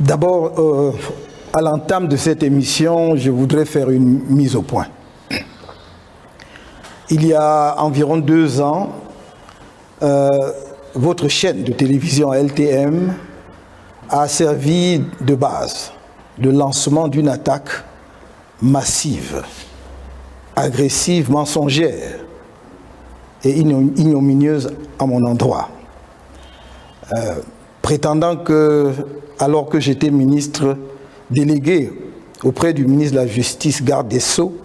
D'abord, à l'entame de cette émission, je voudrais faire une mise au point. Il y a environ 2 ans, votre chaîne de télévision LTM a servi de base, de lancement d'une attaque massive, agressive, mensongère et ignominieuse à mon endroit. Prétendant que, alors que j'étais ministre délégué auprès du ministre de la Justice, garde des Sceaux,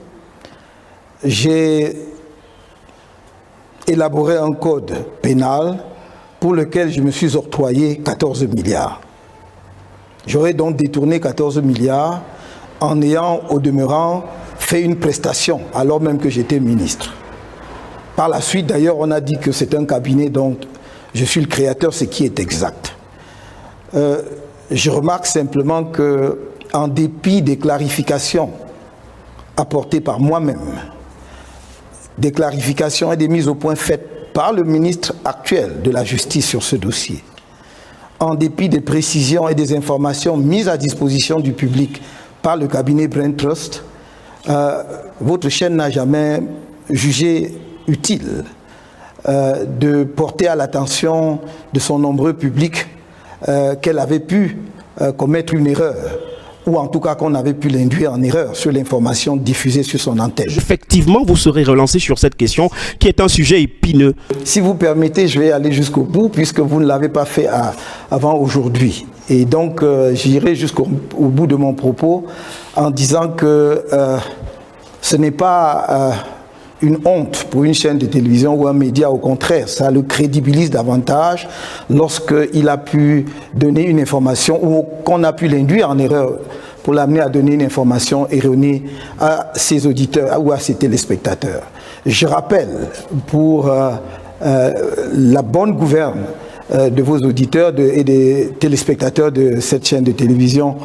j'ai élaboré un code pénal pour lequel je me suis octroyé 14 milliards. J'aurais donc détourné 14 milliards en ayant, au demeurant, fait une prestation, alors même que j'étais ministre. Par la suite, d'ailleurs, on a dit que c'est un cabinet dont je suis le créateur, ce qui est exact. Je remarque simplement que, en dépit des clarifications apportées par moi-même, des clarifications et des mises au point faites par le ministre actuel de la Justice sur ce dossier, en dépit des précisions et des informations mises à disposition du public par le cabinet Brain Trust, votre chaîne n'a jamais jugé utile de porter à l'attention de son nombreux public qu'elle avait pu commettre une erreur, ou en tout cas qu'on avait pu l'induire en erreur sur l'information diffusée sur son antenne. Effectivement, vous serez relancé sur cette question qui est un sujet épineux. Si vous permettez, je vais aller jusqu'au bout puisque vous ne l'avez pas fait avant aujourd'hui. Et donc, j'irai jusqu'au bout de mon propos en disant que ce n'est pas une honte pour une chaîne de télévision ou un média, au contraire, ça le crédibilise davantage lorsqu'il a pu donner une information ou qu'on a pu l'induire en erreur pour l'amener à donner une information erronée à ses auditeurs ou à ses téléspectateurs. Je rappelle pour la bonne gouverne de vos auditeurs et des téléspectateurs de cette chaîne de télévision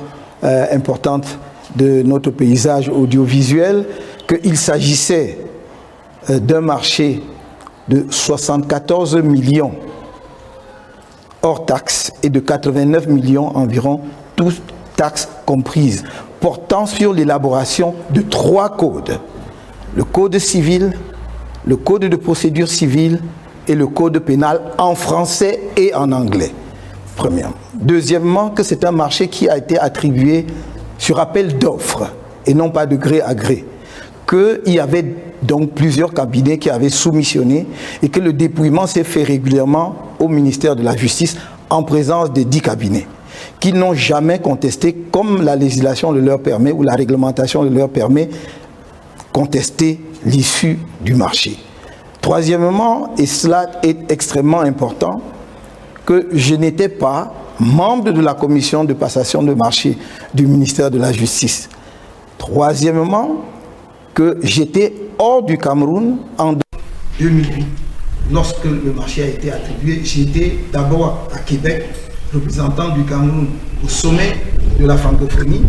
importante de notre paysage audiovisuel qu'il s'agissait d'un marché de 74 millions hors taxes et de 89 millions environ, toutes taxes comprises, portant sur l'élaboration de 3 codes. Le code civil, le code de procédure civile et le code pénal en français et en anglais. Premièrement. Deuxièmement, que c'est un marché qui a été attribué sur appel d'offres et non pas de gré à gré. Qu'il y avait donc plusieurs cabinets qui avaient soumissionné et que le dépouillement s'est fait régulièrement au ministère de la Justice en présence des 10 cabinets, qui n'ont jamais contesté, comme la législation le leur permet ou la réglementation le leur permet, contester l'issue du marché. Troisièmement, et cela est extrêmement important, que je n'étais pas membre de la commission de passation de marché du ministère de la Justice. Troisièmement, que j'étais hors du Cameroun en 2008. Lorsque le marché a été attribué, j'étais d'abord à Québec, représentant du Cameroun au sommet de la francophonie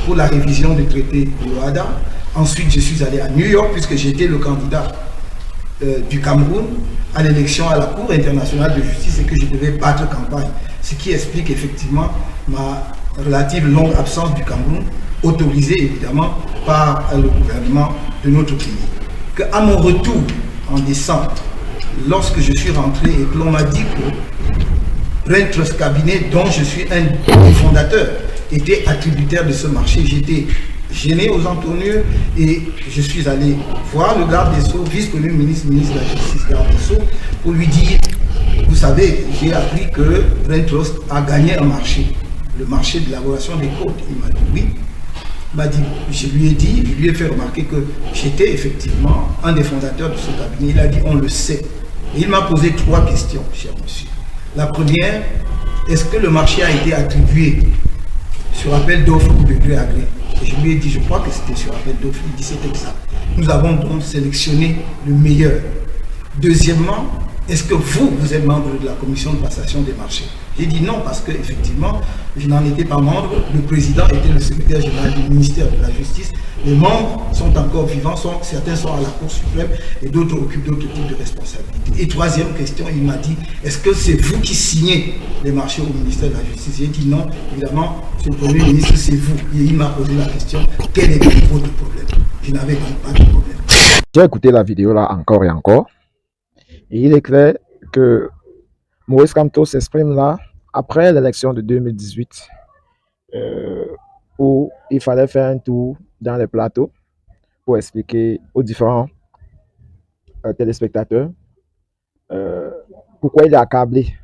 pour la révision du traité de l'OHADA. Ensuite, je suis allé à New York puisque j'étais le candidat du Cameroun à l'élection à la Cour internationale de justice et que je devais battre campagne. Ce qui explique effectivement ma relative longue absence du Cameroun, autorisée évidemment par le gouvernement de notre pays. Qu'à mon retour en décembre, lorsque je suis rentré et que l'on m'a dit que Brain Trust Cabinet, dont je suis un des fondateurs, était attributaire de ce marché, j'étais gêné aux entournures et je suis allé voir le garde des Sceaux, vice-premier ministre de la Justice, garde des Sceaux, pour lui dire, vous savez, j'ai appris que Brain Trust a gagné un marché, le marché de l'élaboration des codes. Il m'a dit oui. Je lui ai fait remarquer que j'étais effectivement un des fondateurs de ce cabinet. Il a dit, on le sait. Et il m'a posé 3 questions, cher monsieur. La première, est-ce que le marché a été attribué sur appel d'offres ou de gré à gré? Et je lui ai dit, je crois que c'était sur appel d'offres. Il dit, c'est exact. Nous avons donc sélectionné le meilleur. Deuxièmement, est-ce que vous êtes membre de la commission de passation des marchés? J'ai dit non parce qu'effectivement, je n'en étais pas membre. Le président était le secrétaire général du ministère de la Justice. Les membres sont encore vivants, certains sont à la Cour suprême et d'autres occupent d'autres types de responsabilités. Et troisième question, il m'a dit, est-ce que c'est vous qui signez les marchés au ministère de la Justice? J'ai dit non, évidemment, monsieur le Premier ministre, c'est vous. Et il m'a posé la question, quel est votre problème? Je n'avais donc pas de problème. J'ai écouté la vidéo là encore et encore. Et il est clair que Maurice Kamto s'exprime là après l'élection de 2018 où il fallait faire un tour dans les plateaux pour expliquer aux différents téléspectateurs pourquoi il est accablé.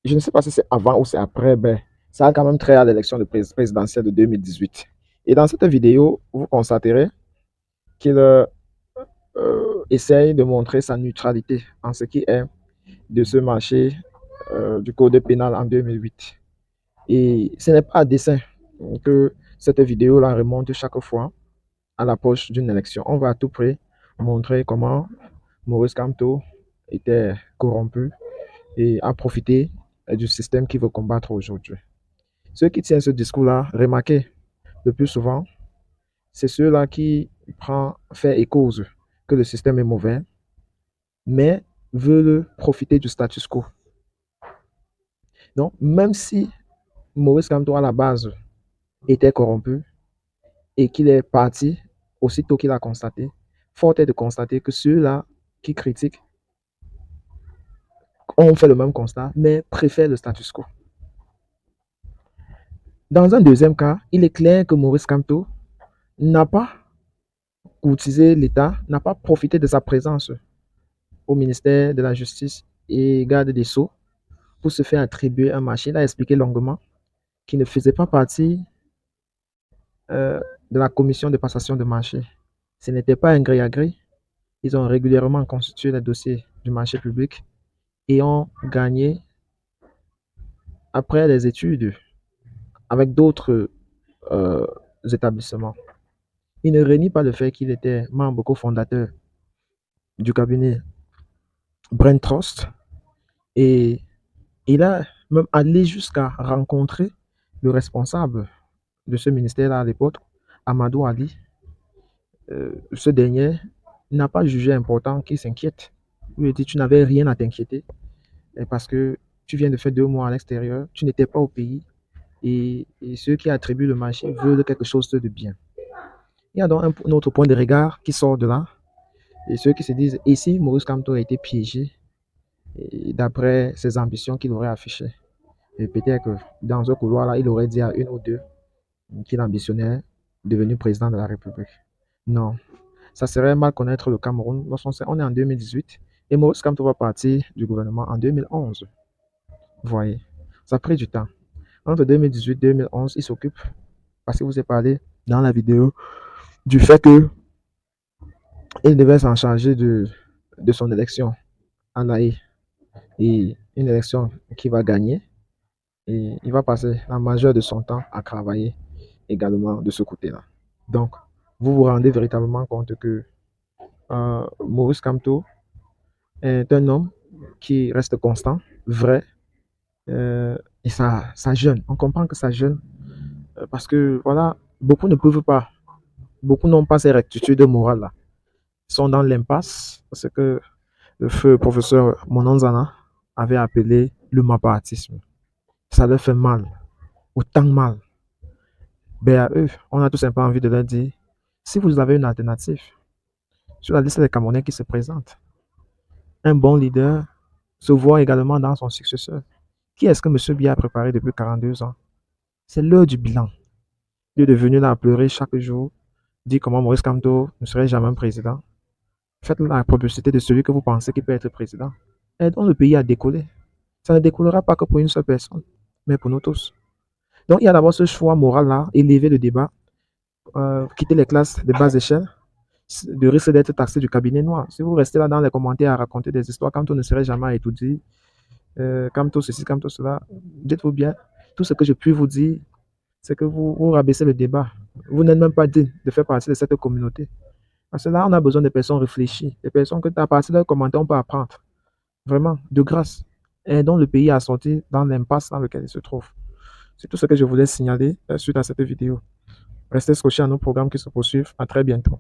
Je ne sais pas si c'est avant ou c'est après, mais ça a quand même trait à l'élection présidentielle de 2018. Et dans cette vidéo, vous constaterez qu'il essaye de montrer sa neutralité en ce qui est de ce marché du code pénal en 2008. Et ce n'est pas à dessein que cette vidéo-là remonte chaque fois à l'approche d'une élection. On va à tout prix montrer comment Maurice Kamto était corrompu et a profité du système qu'il veut combattre aujourd'hui. Ceux qui tiennent ce discours-là, remarquez, le plus souvent, c'est ceux-là qui fait écho que le système est mauvais, mais veulent profiter du status quo. Donc, même si Maurice Kamto, à la base, était corrompu et qu'il est parti aussitôt qu'il a constaté, fort est de constater que ceux-là qui critiquent ont fait le même constat, mais préfèrent le status quo. Dans un deuxième cas, il est clair que Maurice Kamto n'a pas courtisé l'État, n'a pas profité de sa présence au ministère de la Justice et garde des Sceaux pour se faire attribuer un marché. Il a expliqué longuement qu'il ne faisait pas partie de la commission de passation de marché. Ce n'était pas un gré à gré. Ils ont régulièrement constitué les dossiers du marché public et ont gagné après les études avec d'autres établissements. Il ne renie pas le fait qu'il était membre cofondateur du cabinet Brain Trust et il a même allé jusqu'à rencontrer le responsable de ce ministère-là à l'époque, Amadou Ali. Ce dernier n'a pas jugé important qu'il s'inquiète. Il lui a dit, tu n'avais rien à t'inquiéter parce que tu viens de faire 2 mois à l'extérieur, tu n'étais pas au pays et ceux qui attribuent le marché veulent quelque chose de bien. Il y a donc un autre point de regard qui sort de là et ceux qui se disent, et si Maurice Kamto a été piégé d'après ses ambitions qu'il aurait affichées? Et peut-être que dans un couloir là, il aurait dit à une ou deux qu'il ambitionnait devenir président de la République. Non, ça serait mal connaître le Cameroun. On est en 2018 et Maurice Kamto va partir du gouvernement en 2011. Vous voyez, ça a pris du temps. Entre 2018 et 2011, il s'occupe, parce que je vous ai parlé dans la vidéo, du fait que il devait s'en charger de son élection en Haï. Et une élection qu'il va gagner. Et il va passer la majeure de son temps à travailler également de ce côté-là. Donc, vous vous rendez véritablement compte que Maurice Kamto est un homme qui reste constant, vrai, et ça jeûne. On comprend que ça jeûne parce que, voilà, beaucoup ne peuvent pas, beaucoup n'ont pas ces rectitudes morales-là. Ils sont dans l'impasse, ce que le feu professeur Mononzana avait appelé le mapatisme. Ça leur fait mal, autant mal. Ben à eux, on a tout simplement envie de leur dire, si vous avez une alternative, sur la liste des Camerounais qui se présentent, un bon leader se voit également dans son successeur. Qui est-ce que M. Biya a préparé depuis 42 ans? C'est l'heure du bilan. Il est devenu là à pleurer chaque jour, dire comment Maurice Kamto ne serait jamais un président. Faites la publicité de celui que vous pensez qui peut être président. Aidons le pays à décoller. Ça ne décollera pas que pour une seule personne, mais pour nous tous. Donc, il y a d'abord ce choix moral-là, élever le débat, quitter les classes de bas échelle, de risque d'être taxé du cabinet noir. Si vous restez là dans les commentaires à raconter des histoires, Kamto ne serait jamais étudié, Kamto ceci, Kamto cela, dites-vous bien, tout ce que je puis vous dire, c'est que vous rabaissez le débat. Vous n'êtes même pas digne de faire partie de cette communauté. Parce que là, on a besoin de personnes réfléchies, des personnes que à partir de leurs commentaires, on peut apprendre. vraiment, de grâce, aidons le pays à sortir dans l'impasse dans lequel il se trouve. C'est tout ce que je voulais signaler suite à cette vidéo. Restez scotchés à nos programmes qui se poursuivent. À très bientôt.